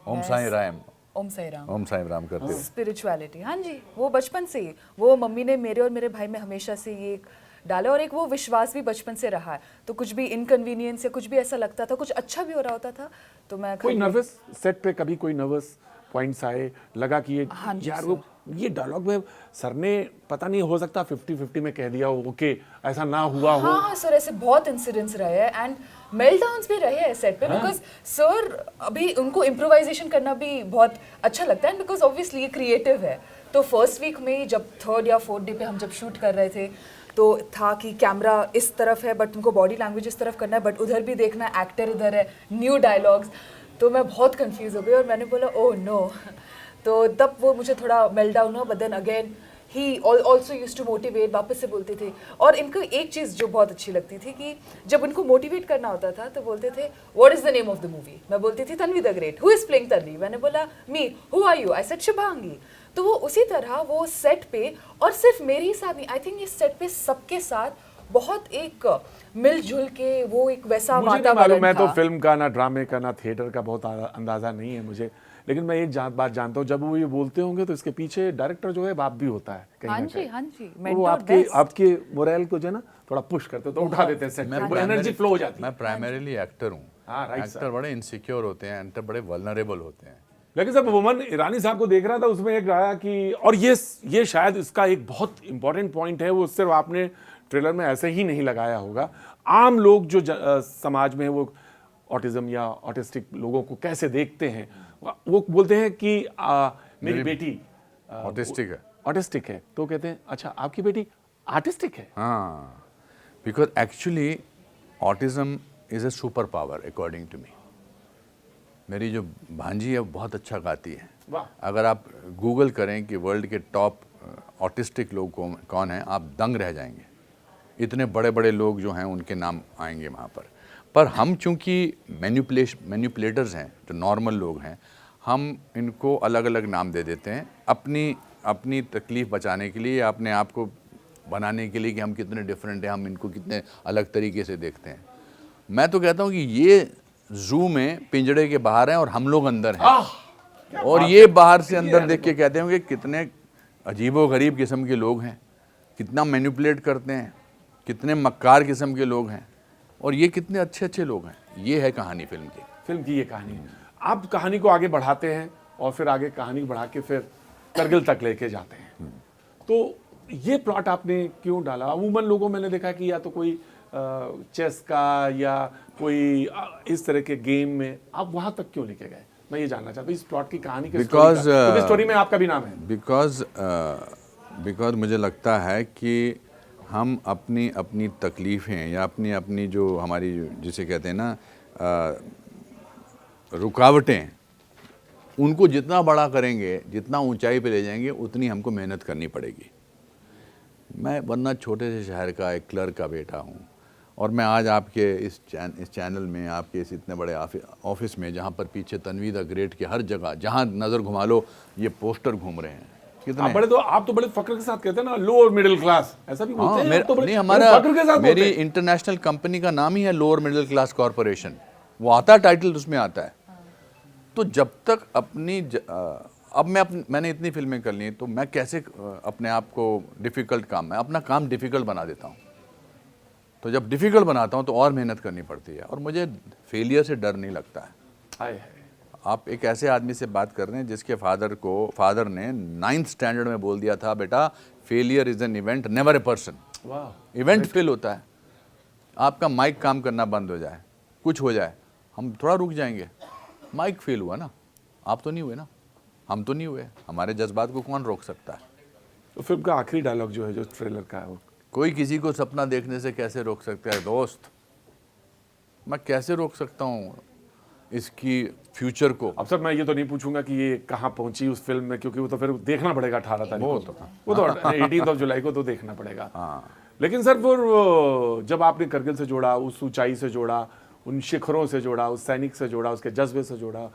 ओम साईं राम, ओम साई राम, ओम साईं राम करते हो। स्पिरिचुअलिटी, हाँ जी, वो बचपन से ही, वो मम्मी ने मेरे और मेरे भाई में हमेशा से ये डाला, और एक वो विश्वास भी बचपन से रहा है। तो कुछ भी इनकन्वीनियंस या कुछ भी ऐसा लगता था, कुछ अच्छा भी हो रहा होता था, तो मैं कोई नर्वस सेट पे कभी कोई नर्वस पॉइंट्स आए, लगा कि ये हाँ जी यार वो ये डायलॉग में सर ने पता नहीं हो सकता 50-50 में कह दिया हो, ओके ऐसा ना हुआ हो। हाँ सर, ऐसे बहुत इंसिडेंट्स रहे हैं एंड मेल्टडाउन्स भी रहे हैं सेट पे, बिकॉज सर अभी उनको इम्प्रोवाइजेशन करना भी बहुत अच्छा लगता है, बिकॉज ऑब्वियसली ये क्रिएटिव है। तो फर्स्ट वीक में जब 3rd या 4th डे पे हम जब शूट कर रहे थे, तो था कि कैमरा इस तरफ है बट उनको बॉडी लैंग्वेज इस तरफ करना है, बट उधर भी देखना है, एक्टर इधर है, न्यू डायलॉग्स। तो मैं बहुत कंफ्यूज हो गई और मैंने बोला ओह नो। तो तब वो मुझे थोड़ा मेल्ट डाउन हुआ, but then again he also used to motivate, वापस से बोलते थे। और इनको एक चीज़ जो बहुत अच्छी लगती थी कि जब उनको मोटिवेट करना होता था तो बोलते थे what is the name of the movie. मैं बोलती थी Tanvi the great, who is playing Tanvi. मैंने बोला me, who are you, I said Shubhangi. तो वो उसी तरह वो सेट पे, और सिर्फ मेरे ही साथ नहीं, आई थिंक इस सेट पे सबके साथ बहुत एक मिलजुल के वो एक वैसा वातावरण। मैं तो फिल्म का ना ड्रामे का ना थिएटर का बहुत अंदाजा नहीं है मुझे, लेकिन मैं एक बात जानता हूँ, जब वो ये बोलते होंगे तो इसके पीछे डायरेक्टर जो है बाप भी होता है कहीं ना कहीं। हाँ जी, वो आपके मोरल को जो है ना थोड़ा पुश करते तो उठा देते हैं सेट पे, वो एनर्जी फ्लो हो जाती है। मैं प्राइमरीली एक्टर हूँ। एक्टर बड़े इनसिक्योर होते हैं, एक्टर बड़े वल्नरेबल होते हैं। लेकिन जब वुमन ईरानी साहब को देख रहा था, उसमें एक आया कि, और ये शायद इसका एक बहुत इंपॉर्टेंट पॉइंट है, वो सिर्फ आपने ट्रेलर में ऐसे ही नहीं लगाया होगा। आम लोग जो समाज में वो ऑटिज्म या ऑटिस्टिक लोगों को कैसे देखते हैं, वो बोलते हैं कि मेरी बेटी ऑटिस्टिक है, तो कहते हैं अच्छा आपकी बेटी आर्टिस्टिक है। हाँ, because actually autism is a super power according to me. मेरी जो भांजी है वो बहुत अच्छा गाती है। अगर आप गूगल करें कि वर्ल्ड के टॉप ऑटिस्टिक लोग कौन हैं, आप दंग रह जाएंगे। इतने बड़े बड़े लोग जो हैं उनके नाम आएंगे वहाँ पर हम चूंकि मैन्युपुलेटर्स हैं, जो नॉर्मल लोग हैं, हम इनको अलग अलग नाम दे देते हैं अपनी तकलीफ़ बचाने के लिए, अपने आप को बनाने के लिए कि हम कितने डिफरेंट हैं, हम इनको कितने अलग तरीके से देखते हैं। मैं तो कहता हूँ कि ये जू में पिंजड़े के बाहर हैं और हम लोग अंदर हैं, और ये बाहर से अंदर देख के कहते हैं कि कितने अजीबो गरीब किस्म के लोग हैं, कितना मैनिपुलेट करते हैं, कितने मक्कार किस्म के लोग हैं और ये कितने अच्छे अच्छे लोग हैं। ये है कहानी फिल्म की। ये कहानी आप कहानी को आगे बढ़ाते हैं और फिर आगे कहानी को बढ़ा के फिर करगिल तक लेके जाते हैं। तो ये प्लॉट आपने क्यों डाला? अमूमन लोगों मैंने देखा कि या तो कोई चेस का या कोई इस तरह के गेम में, आप वहां तक क्यों लेके गए? मैं ये जानना चाहता हूँ इस प्लॉट की कहानी के स्टोरी में आपका भी नाम है। बिकॉज मुझे लगता है कि हम अपनी अपनी तकलीफ़ें या अपनी अपनी जो हमारी जिसे कहते हैं ना रुकावटें, उनको जितना बड़ा करेंगे, जितना ऊंचाई पे ले जाएंगे, उतनी हमको मेहनत करनी पड़ेगी। मैं वरना छोटे से शहर का एक क्लर्क का बेटा हूँ और मैं आज आपके इस चैनल में, आपके इस इतने बड़े ऑफिस में, जहाँ पर पीछे तन्वी द ग्रेट के हर जगह जहाँ नज़र घुमा लो ये पोस्टर घूम रहे हैं। कितने आप तो बड़े फक्र के साथ कहते हैं ना, लोअर मिडिल क्लास, ऐसा भी बोलते हैं। तो नहीं, हमारा मेरी इंटरनेशनल कंपनी का नाम ही है लोअर मिडिल क्लास कॉरपोरेशन, वो आता है, टाइटल उसमें आता है। तो जब तक अपनी अब मैंने इतनी फिल्में कर ली, तो मैं कैसे अपने आप को डिफ़िकल्ट काम, मैं अपना काम डिफ़िकल्ट बना देता हूँ। तो जब डिफ़िकल्ट बनाता हूँ तो और मेहनत करनी पड़ती है और मुझे फेलियर से डर नहीं लगता है। आप एक ऐसे आदमी से बात कर रहे हैं जिसके फादर ने 9th स्टैंडर्ड में बोल दिया था, बेटा failure is an event never a person. Event fail होता है, आपका माइक काम करना बंद हो जाए, कुछ हो जाए, हम थोड़ा रुक जाएंगे। माइक फेल हुआ ना, आप तो नहीं हुए ना, हम तो नहीं हुए, हमारे जज्बात को कौन रोक सकता है? तो फिल्म का आखिरी डायलॉग जो है, जो ट्रेलर का है, वो कोई किसी को सपना देखने से कैसे रोक सकता है दोस्त? मैं कैसे रोक सकता हूँ इसकी फ्यूचर को? अब सर मैं ये तो नहीं पूछूंगा कि ये कहाँ पहुंची उस फिल्म में, क्योंकि वो तो फिर देखना पड़ेगा 18 तारीख को, वो तो 18 जुलाई को तो देखना पड़ेगा। लेकिन सर वो जब आपने करगिल से जोड़ा, उस ऊंचाई से जोड़ा, उन शिखरों से जोड़ा, उस सैनिक से जोड़ा, उसके जज्बे से जोड़ा,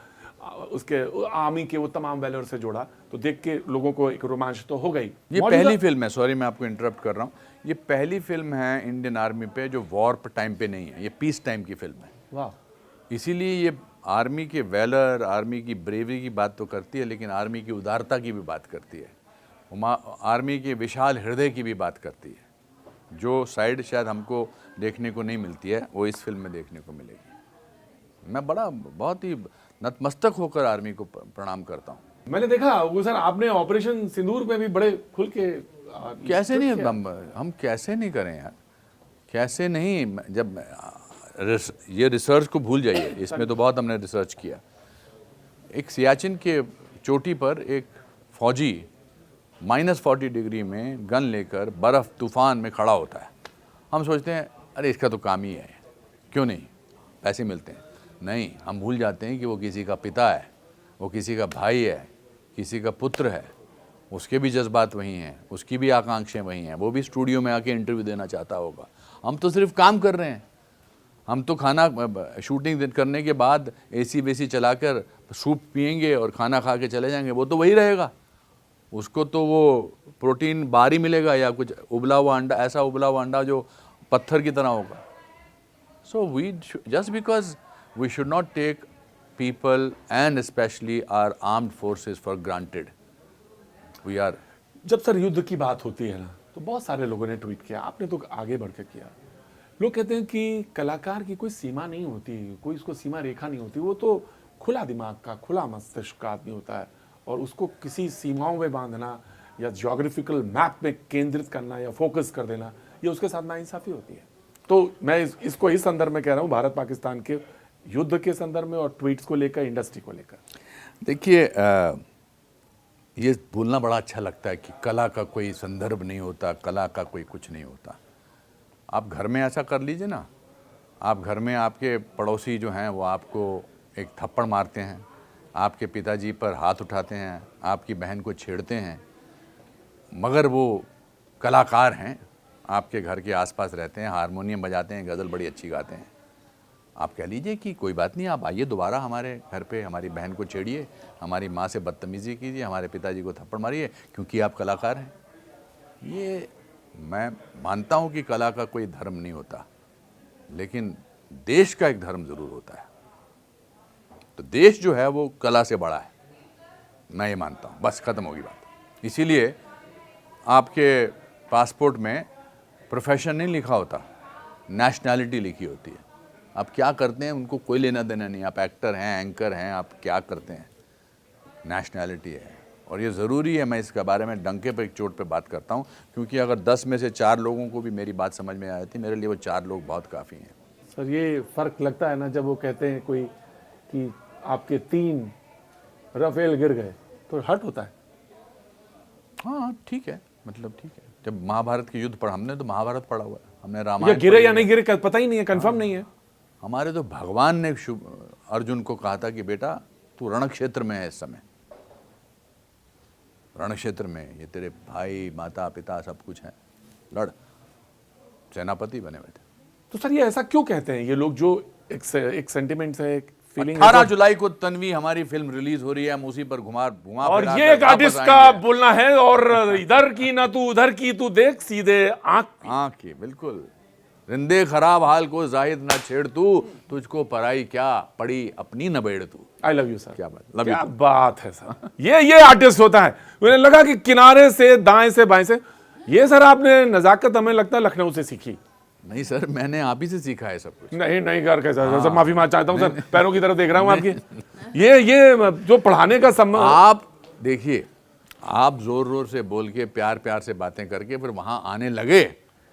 उसके आर्मी के वो तमाम वैल्यूर से जोड़ा, तो देख के लोगों को एक रोमांच तो हो गई। ये पहली फिल्म है, सॉरी मैं आपको इंटरप्ट कर रहा हूँ, ये पहली फिल्म है इंडियन आर्मी पे जो वॉर टाइम पे नहीं है, ये पीस टाइम की फिल्म है। वाह। इसीलिए ये आर्मी के वैलर, आर्मी की ब्रेवरी की बात तो करती है, लेकिन आर्मी की उदारता की भी बात करती है, आर्मी के विशाल हृदय की भी बात करती है, जो साइड शायद हमको देखने को नहीं मिलती है, वो इस फिल्म में देखने को मिलेगी। मैं बहुत ही नतमस्तक होकर आर्मी को प्रणाम करता हूँ। मैंने देखा वो सर, आपने ऑपरेशन सिंदूर पे भी बड़े खुल के कैसे नहीं, हम कैसे नहीं करें यार, कैसे नहीं। जब ये रिसर्च को भूल जाइए, इसमें तो बहुत हमने रिसर्च किया। एक सियाचिन के चोटी पर एक फौजी -40 डिग्री में गन लेकर बर्फ़ तूफान में खड़ा होता है। हम सोचते हैं अरे इसका तो काम ही है, क्यों नहीं पैसे मिलते हैं। नहीं, हम भूल जाते हैं कि वो किसी का पिता है, वो किसी का भाई है, किसी का पुत्र है, उसके भी जज्बात वही हैं, उसकी भी आकांक्षाएं वही हैं, वो भी स्टूडियो में आके इंटरव्यू देना चाहता होगा। हम तो सिर्फ काम कर रहे हैं, हम तो खाना शूटिंग करने के बाद AC वेसी चलाकर सूप पियेंगे और खाना खा के चले जाएंगे, वो तो वही रहेगा। उसको तो वो प्रोटीन बार ही मिलेगा या कुछ उबला हुआ अंडा, ऐसा उबला हुआ अंडा जो पत्थर की तरह होगा। So we just because we should not take people and especially our armed forces for granted. We are. जब सर युद्ध की बात होती है ना, तो बहुत सारे लोगों ने ट्वीट किया, आपने तो आगे बढ़ के किया। लोग कहते हैं कि कलाकार की कोई सीमा नहीं होती, कोई उसको सीमा रेखा नहीं होती, वो तो खुला दिमाग का, खुला मस्तिष्क का आदमी होता है, और उसको किसी सीमाओं में बांधना या ज्योग्राफिकल मैप में केंद्रित करना या फोकस कर देना, ये उसके साथ नाइंसाफी होती है। तो मैं इसको इस संदर्भ में कह रहा हूँ, भारत पाकिस्तान के युद्ध के संदर्भ में और ट्वीट्स को लेकर, इंडस्ट्री को लेकर। देखिए, ये बोलना बड़ा अच्छा लगता है कि कला का कोई संदर्भ नहीं होता, कला का कोई कुछ नहीं होता। आप घर में ऐसा कर लीजिए ना, आप घर में आपके पड़ोसी जो हैं वो आपको एक थप्पड़ मारते हैं, आपके पिताजी पर हाथ उठाते हैं, आपकी बहन को छेड़ते हैं, मगर वो कलाकार हैं, आपके घर के आसपास रहते हैं, हारमोनियम बजाते हैं, गज़ल बड़ी अच्छी गाते हैं। आप कह लीजिए कि कोई बात नहीं, आप आइए दोबारा हमारे घर पे, हमारी बहन को छेड़िए, हमारी माँ से बदतमीज़ी कीजिए, हमारे पिताजी को थप्पड़ मारिए, क्योंकि आप कलाकार हैं। ये मैं मानता हूँ कि कला का कोई धर्म नहीं होता, लेकिन देश का एक धर्म ज़रूर होता है। तो देश जो है वो कला से बड़ा है, मैं ये मानता हूँ। बस ख़त्म होगी बात। इसीलिए आपके पासपोर्ट में प्रोफेशन नहीं लिखा होता, नेशनैलिटी लिखी होती है। आप क्या करते हैं उनको कोई लेना देना नहीं, आप एक्टर हैं, एंकर हैं, आप क्या करते हैं, नेशनैलिटी है। और ये ज़रूरी है, मैं इसके बारे में डंके पे एक चोट पे बात करता हूँ, क्योंकि अगर 10 में से 4 लोगों को भी मेरी बात समझ में आई थी, मेरे लिए वो 4 लोग बहुत काफ़ी हैं। सर ये फ़र्क लगता है ना जब वो कहते हैं कोई कि आपके 3 राफेल गिर गए, तो हर्ट होता है। हाँ ठीक है, मतलब ठीक है। जब महाभारत के युद्ध पढ़ा, हमने तो महाभारत पढ़ा हुआ है, हमने या रामायण गिरे पढ़ी या है। नहीं गिरे पता ही नहीं है, कंफर्म नहीं है। हमारे तो भगवान ने अर्जुन को कहा था कि बेटा तू रण क्षेत्र में है इस समय, रण क्षेत्र में, ये तेरे भाई माता पिता सब कुछ है, लड़, सेनापति बने हुए थे। तो सर ये ऐसा क्यों कहते हैं ये लोग, जो एक सेंटिमेंट है, एक फीलिंग 18 जुलाई को तन्वी हमारी फिल्म रिलीज हो रही है, हम उसी पर घुमा और फिरा ये कर एक आर्टिस्ट वापस का आएंगे। बोलना है, और इधर की ना तू उधर की, तू देख सीधे आंख। हाँ की बिल्कुल, रिंदे खराब हाल को जाहिद ना छेड़ तू, तुझको पराई क्या पड़ी अपनी न बेड़ तू। आई लव यू सर। क्या बात, लव यू। क्या बात है सर, ये आर्टिस्ट होता है। मुझे लगा कि किनारे से दाएं से बाएं से, ये सर आपने नजाकत हमें लगता है लखनऊ से सीखी। नहीं सर, मैंने आप ही से सीखा है सब कुछ। नहीं नहीं कर कैसा सर, माफी मांग चाहता हूँ सर, पैरों की तरफ देख रहा हूँ आपकी। ये जो पढ़ाने का आप देखिए, आप जोर जोर से बोल के प्यार प्यार से बातें करके फिर वहां आने लगे,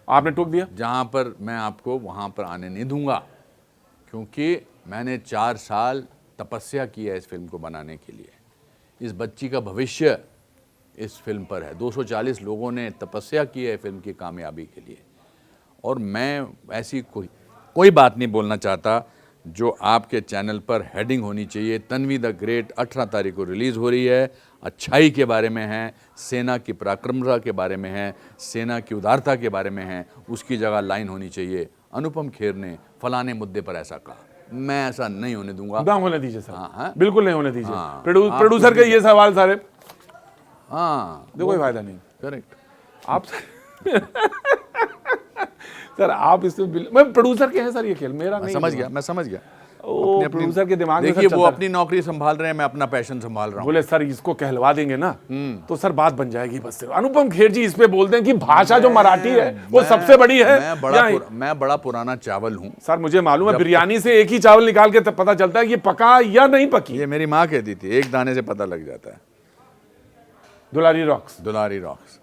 आपने टोक दिया। जहां पर मैं आपको वहां पर आने नहीं दूंगा, क्योंकि मैंने 4 साल तपस्या की है इस फिल्म को बनाने के लिए। इस बच्ची का भविष्य इस फिल्म पर है। 240 लोगों ने तपस्या की है फिल्म की कामयाबी के लिए, और मैं ऐसी कोई बात नहीं बोलना चाहता जो आपके चैनल पर हेडिंग होनी चाहिए। तन्वी द ग्रेट 18 तारीख को रिलीज़ हो रही है, अच्छाई के बारे में है, सेना की पराक्रमता के बारे में है, सेना की उदारता के बारे में है। उसकी जगह लाइन होनी चाहिए, अनुपम खेर ने फलाने मुद्दे पर ऐसा कहा। मैं ऐसा नहीं होने दूंगा। ना होने दीजिए सर। हाँ। बिल्कुल नहीं होने दीजिए। हाँ। प्रोड्यूसर के ये सवाल सारे, हाँ देखो कोई फायदा नहीं। करेक्ट। आप सर आप इसमें मैं प्रोड्यूसर के हैं सर, ये खेल मेरा नहीं। समझ गया, मैं समझ गया। ओ प्रोड्यूसर के दिमाग में देखिए, सर वो चलता है। अपनी नौकरी संभाल रहे हैं, मैं अपना पैशन संभाल रहा हूँ। बोले सर इसको कहलवा देंगे ना तो सर बात बन जाएगी। बस सिर्फ अनुपम खेर जी इस पे बोलते हैं कि भाषा जो मराठी है वो सबसे बड़ी है। मैं बड़ा पुराना चावल हूँ सर, मुझे मालूम है, बिरयानी से एक ही चावल निकाल के तब पता चलता है कि ये पका या नहीं पकी। ये मेरी माँ कहती थी, एक दाने से पता लग जाता है। दुलारी रॉक्स। दुलारी रॉक्स।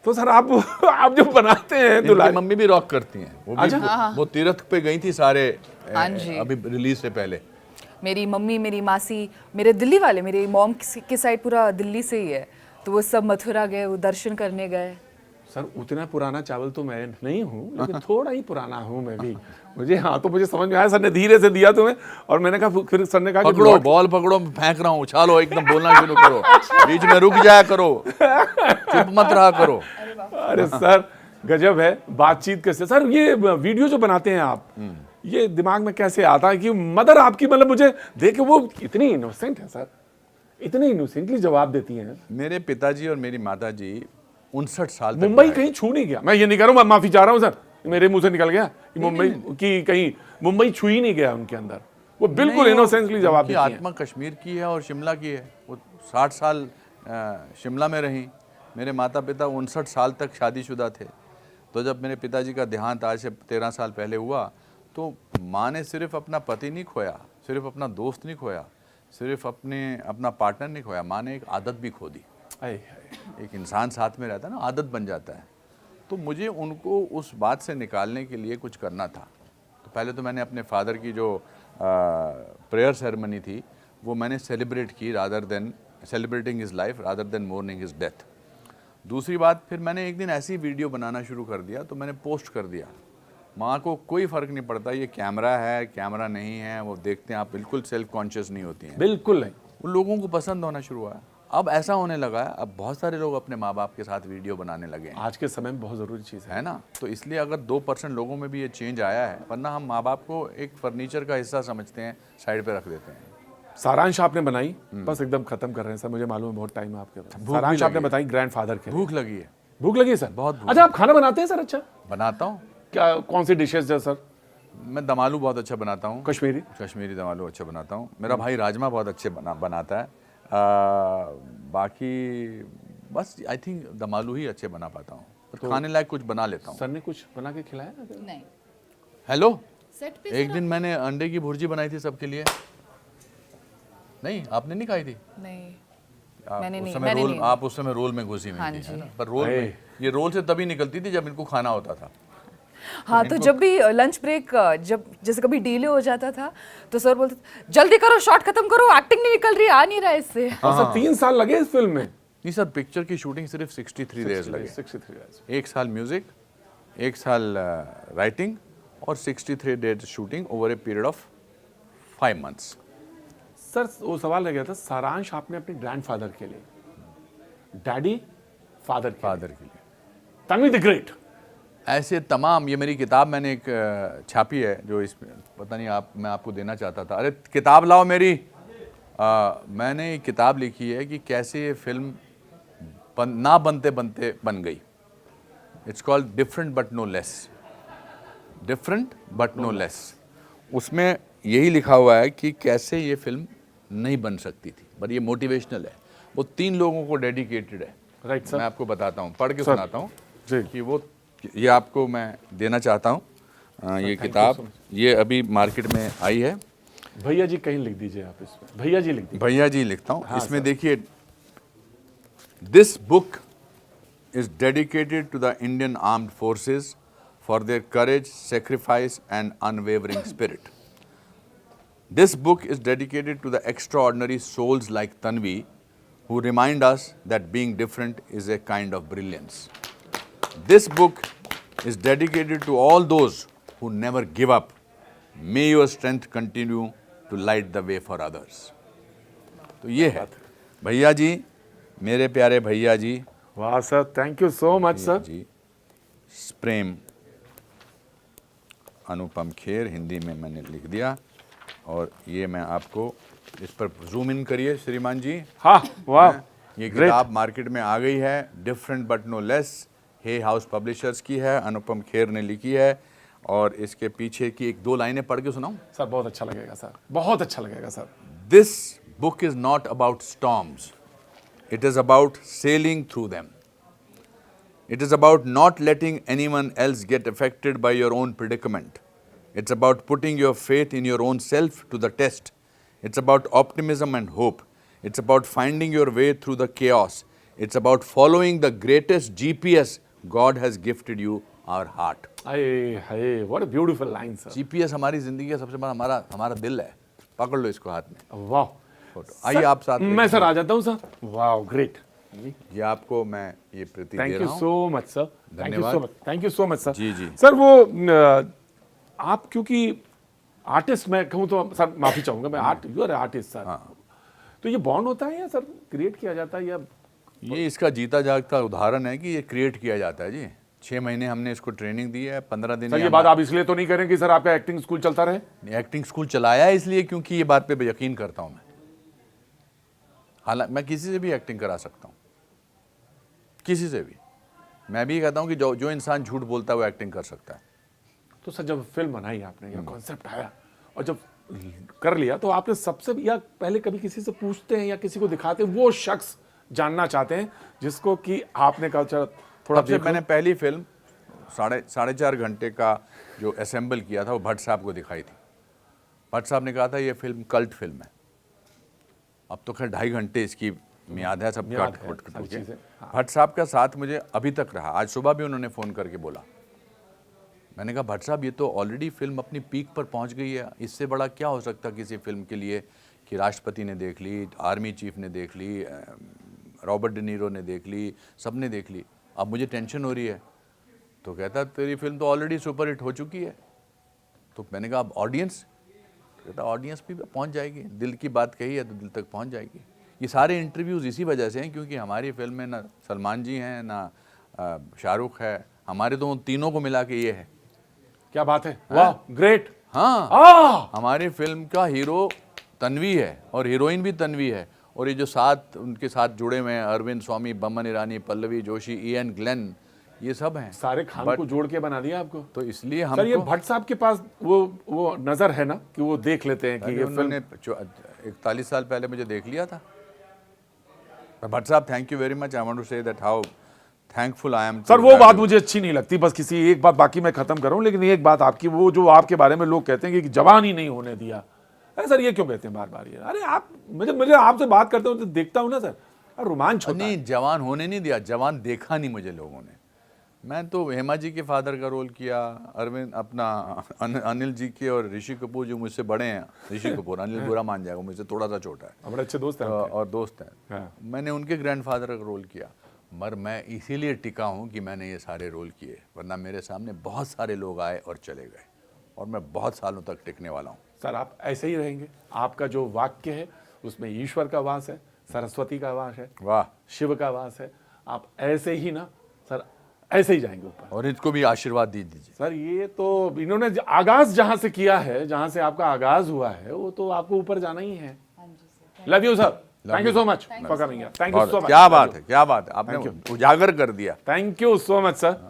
तो सर आप जो बनाते हैं दुलारी, मम्मी भी रॉक करती हैं। वो भी वो तीर्थ पे गई थी सारे हाँ जी। अभी रिलीज से पहले। मेरी मम्मी, मेरी मासी, मेरे दिल्ली वाले, मेरी मॉम की साइड पूरा दिल्ली से ही है, तो वो सब मथुरा गए, वो दर्शन करने गए। सर उतना पुराना चावल तो मैं नहीं हूँ, लेकिन थोड़ा ही पुराना हूँ मैं भी। मुझे तो मुझे समझ में आया, सर ने धीरे से दिया तुम्हें, और मैंने कहा, फिर सर ने कहा पकड़ो बॉल पकड़ो, फेंक रहा हूँ, उछालो, एकदम बोलना शुरू करो, बीच में रुक जाया करो, चुप मत रहा करो। अरे सर गजब है बातचीत कैसे। सर ये वीडियो जो बनाते हैं आप, ये दिमाग में कैसे आता है कि मदर आपकी, मतलब मुझे देख के वो इतनी इनोसेंट है सर, इतनी इनोसेंटली जवाब देती हैं। मेरे पिताजी और मेरी माताजी 59 साल तक मुंबई कहीं छू नहीं गया, मैं ये नहीं कह रहा हूँ, माफी चाह रहा हूँ सर, मेरे मुंह से निकल गया कि मुंबई की कहीं मुंबई छू ही नहीं गया उनके अंदर। वो बिल्कुल इनोसेंटली जवाब देती हैं। आत्मा कश्मीर की है और शिमला की है। वो 60 साल शिमला में रही। मेरे माता पिता 59 साल तक शादीशुदा थे। तो जब मेरे पिताजी का देहांत आज से 13 साल पहले हुआ, तो माँ ने सिर्फ अपना पति नहीं खोया, सिर्फ अपना दोस्त नहीं खोया, सिर्फ अपना पार्टनर नहीं खोया, माँ ने एक आदत भी खो दी। एक इंसान साथ में रहता है ना, आदत बन जाता है। तो मुझे उनको उस बात से निकालने के लिए कुछ करना था। तो पहले तो मैंने अपने फादर की जो प्रेयर सेरेमनी थी वो मैंने सेलिब्रेट की, rather than celebrating his life, rather than morning his death. दूसरी बात, फिर मैंने एक दिन ऐसी वीडियो बनाना शुरू कर दिया, तो मैंने पोस्ट कर दिया। माँ को कोई फ़र्क नहीं पड़ता ये कैमरा है कैमरा नहीं है, वो देखते हैं, आप बिल्कुल सेल्फ कॉन्शियस नहीं होती हैं। बिल्कुल नहीं। उन लोगों को पसंद होना शुरू हुआ। अब ऐसा होने लगा है, अब बहुत सारे लोग अपने माँ बाप के साथ वीडियो बनाने लगे हैं। आज के समय में बहुत ज़रूरी चीज़ है ना। तो इसलिए अगर 2% लोगों में भी ये चेंज आया है, वरना हम माँ बाप को एक फर्नीचर का हिस्सा समझते हैं, साइड पे रख देते हैं। सारांश आपने बनाई, बस एकदम खत्म कर रहे हैं सर, मुझे मालूम है बहुत टाइम है आपके पास। सारांश आपने बताई ग्रैंडफादर के। भूख लगी है। भूख लगी है सर? बहुत भूख। अच्छा आप खाना बनाते हैं सर? अच्छा बनाता हूँ। क्या कौन सी डिशेज है सर? मैं दम आलू बहुत अच्छा बनाता हूँ। कश्मीरी दम आलू अच्छा बनाता हूँ। मेरा भाई राजमा बहुत अच्छे बनाता है। बाकी बस आई थिंक दम आलू ही अच्छे बना पाता हूँ। पर खाने लायक कुछ बना लेता हूँ। सर ने कुछ बना के खिलाया ना? नहीं हेलो, सेट पे एक दिन मैंने अंडे की भुर्जी बनाई थी सबके लिए। नहीं, आपने नहीं खाई थी? नहीं आप मैंने उस नहीं- समय मैंने रोल नहीं। आप उस समय रोल में घुसी हुई हाँ थी, जी। है ना? पर रोल में ये रोल से तभी निकलती थी जब इनको खाना होता था। हाँ, तो जब भी लंच ब्रेक जब जैसे कभी डिले हो जाता था तो सर बोलते थे, जल्दी करो, शॉट खत्म करो, एक्टिंग नहीं निकल रही, आ नहीं रहा इससे। और सर 3 साल लगे इस फिल्म में? नहीं सर, पिक्चर की शूटिंग सिर्फ 63 डेज लगे। 63 days। 1 साल म्यूजिक, 1 साल राइटिंग और 63 days shooting over a period of 5 months। Sir वो सवाल रह गया था, सारांश आपने अपने ग्रैंडफादर के लिए, डैडी फादर के लिए तन्वी द ग्रेट। ऐसे तमाम, ये मेरी किताब मैंने एक छापी है जो इसमें पता नहीं मैं आपको देना चाहता था। अरे किताब लाओ मेरी। मैंने एक किताब लिखी है कि कैसे ये फिल्म ना बनते बनते बन गई। It's called different but no less. Different but no less. उसमें यही लिखा हुआ है कि कैसे ये फिल्म नहीं बन सकती थी, पर ये मोटिवेशनल है। वो 3 लोगों को डेडिकेटेड है। Right sir. मैं आपको बताता हूँ, पढ़ के सर। सुनाता हूँ जी। कि वो, ये आपको मैं देना चाहता हूँ। ये किताब ये अभी मार्केट में आई है। भैया जी कहीं लिख दीजिए आप इसमें, भैया जी लिख दीजिए। भैया जी लिखता हूँ। हाँ, इसमें सर। देखिए, this book is dedicated to the Indian armed forces for their courage, sacrifice and unwavering spirit. This book is dedicated to the extraordinary souls like Tanvi, who remind us that being different is a kind of brilliance. This book is dedicated to all those who never give up. May your strength continue to light the way for others. तो ये है भैया जी, मेरे प्यारे भैया जी। वाह sir, thank you so much sir. जी, प्रेम अनुपम खेर, हिंदी में मैंने लिख दिया। और ये मैं आपको, इस पर जूम इन करिए श्रीमान जी। हाँ, वाह, ये great। किताब मार्केट में आ गई है, different but no less, Hay House publishers की है, अनुपम खेर ने लिखी है। और इसके पीछे की 1-2 लाइनें पढ़ के सुनाऊं? सर बहुत अच्छा लगेगा सर, बहुत अच्छा लगेगा sir. This book is not about storms, it is about selling through them. It is about not letting anyone else get affected by your own predicament. It's about putting your faith in your own self to the test. It's about optimism and hope. It's about finding your way through the chaos. It's about following the greatest GPS God has gifted you, our heart. Hi, what a beautiful line sir। GPS हमारी जिंदगी का सबसे बड़ा हमारा दिल है। पकड़ लो इसको हाथ में। वाह। फोटो आइए आप साथ में। मैं सर आ जाता हूँ सर। वाह, ग्रेट। ये आपको मैं ये प्रति दे थैंक रहा यू हूँ। So much sir. धन्यवाद। Thank you so much sir. जी, जी। सर वो आप क्योंकि आर्टिस्ट, मैं कहूँ तो सर माफी चाहूंगा, मैं यू आर आर्टिस्ट सर। तो ये बॉन्ड होता है या सर क्रिएट किया जाता है, या ये इसका जीता जागता उदाहरण है कि ये क्रिएट किया जाता है जी। 6 महीने हमने इसको ट्रेनिंग दी है, 15 दिन। सर ये बात आप इसलिए तो नहीं करें कि सर आपका एक्टिंग स्कूल चलता रहे? एक्टिंग स्कूल चलाया है इसलिए क्योंकि ये बात पे यकीन करता हूं मैं। हालांकि मैं किसी से भी एक्टिंग करा सकता हूं, किसी से भी। मैं भी कहता हूं कि जो इंसान झूठ बोलता है वो एक्टिंग कर सकता है। तो सर जब फिल्म बनाई आपने या कॉन्सेप्ट आया और जब कर लिया, तो आपने सबसे, या पहले कभी किसी से पूछते हैं या किसी को दिखाते हैं, वो शख्स जानना चाहते हैं जिसको कि आपने कहा चलो थोड़ा सबसे मैंने पहली फिल्म 4.5 घंटे का जो असेंबल किया था वो भट्ट साहब को दिखाई थी। भट्ट साहब ने कहा था ये फिल्म कल्ट फिल्म है। अब तो खैर 2.5 घंटे इसकी मियाद है, सब मियाद कट है, कुट सारी के। चीज़ें, हाँ। भट्ट साहब का साथ मुझे अभी तक रहा। आज सुबह भी उन्होंने फ़ोन करके बोला। मैंने कहा भट्ट साहब ये तो ऑलरेडी फिल्म अपनी पीक पर पहुंच गई है, इससे बड़ा क्या हो सकता किसी फिल्म के लिए कि राष्ट्रपति ने देख ली, आर्मी चीफ ने देख ली, रॉबर्ट डी नीरो ने देख ली, सब ने देख ली, अब मुझे टेंशन हो रही है। तो कहता तेरी फिल्म तो ऑलरेडी सुपर हिट हो चुकी है। तो मैंने कहा अब ऑडियंस? कहता ऑडियंस भी पहुंच जाएगी, दिल की बात कही है तो दिल तक पहुंच जाएगी। ये सारे इंटरव्यूज़ इसी वजह से हैं क्योंकि हमारी फिल्म में ना सलमान जी हैं ना शाहरुख है, हमारे तो उन तीनों को मिला के ये है। क्या बात है, वाह, ग्रेट। हाँ, हमारी फिल्म का हीरो तन्वी है और हीरोइन भी तन्वी है। और ये जो साथ उनके साथ जुड़े हुए हैं, अरविंद स्वामी, बमन ईरानी, पल्लवी जोशी, इयन ग्लेन, ये सब हैं। सारे खान को जोड़ के बना दिया आपको। तो इसलिए सर ये हम भट्ट साहब के पास वो नजर है ना कि वो देख लेते हैं कि ये फिल्म। उन्होंने 41 साल पहले मुझे देख लिया था। भट्ट साहब, thank you very much. I want to say that how thankful I am. Sir वो बात मुझे अच्छी नहीं लगती, बस किसी एक बात बाकी मैं खत्म करूं, लेकिन एक बात आपकी, वो जो आपके बारे में लोग कहते हैं कि जवान ही नहीं होने दिया। अरे सर ये क्यों कहते हैं बार बार ये? अरे आप मुझे आपसे बात करते हो तो देखता हूं ना सर, रोमांच होता है। नहीं, जवान होने नहीं दिया, जवान देखा नहीं मुझे लोगों ने। मैं तो हेमा जी के फादर का रोल किया, अरविंद अपना अनिल जी के, और ऋषि कपूर जो मुझसे बड़े हैं, ऋषि कपूर, अनिल बुरा मान जाएगा, मुझसे थोड़ा सा छोटा है, बड़े अच्छे दोस्त हैं और दोस्त हैं। हाँ। मैंने उनके ग्रैंडफादर का रोल किया, मगर मैं इसीलिए टिका हूँ कि मैंने ये सारे रोल किए, वरना मेरे सामने बहुत सारे लोग आए और चले गए, और मैं बहुत सालों तक टिकने वाला हूँ। सर आप ऐसे ही रहेंगे, आपका जो वाक्य है उसमें ईश्वर का वास है, सरस्वती का वास है, वाह, शिव का वास है, आप ऐसे ही ना सर, ऐसे ही जाएंगे ऊपर। और इनको भी आशीर्वाद दीजिए। सर ये तो इन्होंने आगाज जहां से किया है, जहां से आपका आगाज हुआ है, वो तो आपको ऊपर जाना ही है। Love you sir, thank you so much for coming, thank you so much. क्या बात है, क्या बात है, आपने उजागर कर दिया। Thank you so much sir.